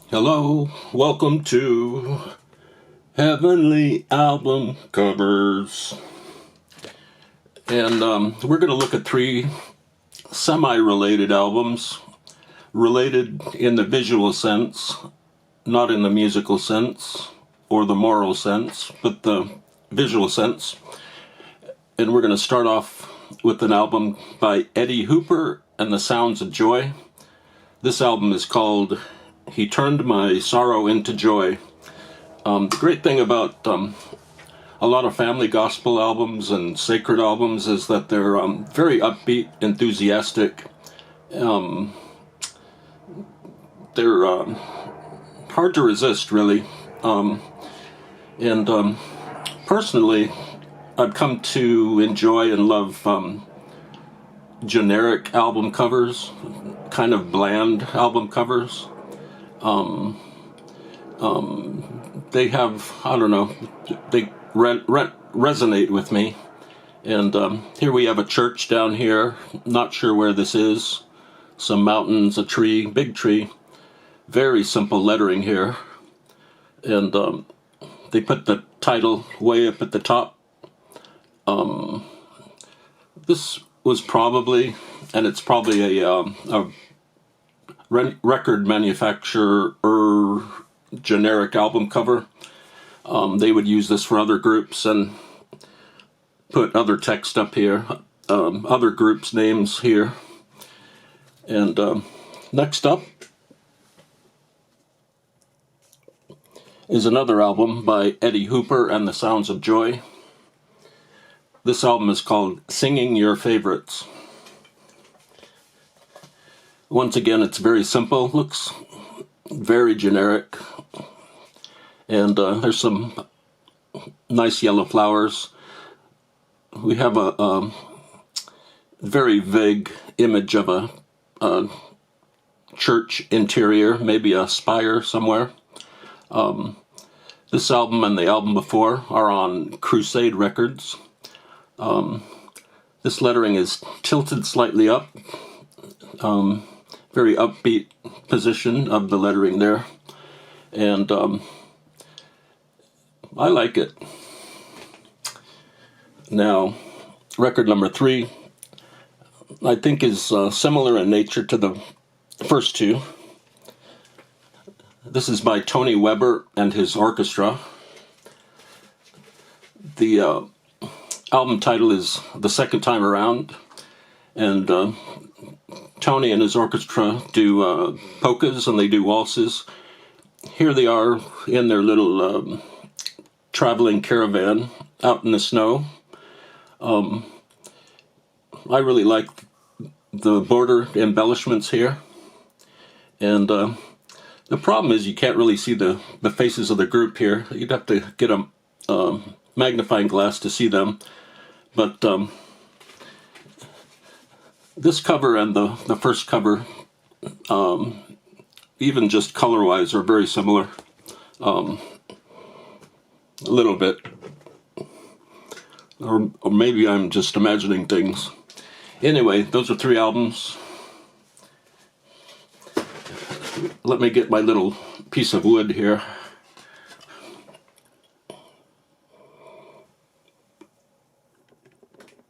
Hello, welcome to Heavenly Album Covers. And we're going to look at three semi-related albums, related in the visual sense, not in the musical sense or the moral sense, but the visual sense. And we're going to start off with an album by Eddy and the Sounds of Joy. This album is called He Turned My Sorrow into Joy. The great thing about a lot of family gospel albums and sacred albums is that they're very upbeat, enthusiastic. They're hard to resist, really. Personally, I've come to enjoy and love generic album covers, kind of bland album covers. They have, I don't know, they resonate with me. And here we have a church down here, not sure where this is. Some mountains, a tree, big tree. Very simple lettering here. And they put the title way up at the top. This was probably, and it's probably a record manufacturer generic album cover. They would use this for other groups and put other text up here, other groups' names here. And next up is another album by Eddy and the Sounds of Joy. This album is called Singing Your Favorites. Once again, it's very simple, looks very generic, and there's some nice yellow flowers. We have a very vague image of a church interior, maybe a spire somewhere. This album and the album before are on Crusade Records. This lettering is tilted slightly up. Very upbeat position of the lettering there, and I like it. Now, record number 3, I think, is similar in nature to the first two. This is by Tony Weber and his orchestra. The album title is The Second Time Around, and Tony and his orchestra do polkas and they do waltzes. Here they are in their little traveling caravan out in the snow. I really like the border embellishments here. And the problem is you can't really see the faces of the group here. You'd have to get a magnifying glass to see them. But this cover and the first cover, even just color-wise, are very similar. A little bit. Or maybe I'm just imagining things. Anyway, those are 3 albums. Let me get my little piece of wood here.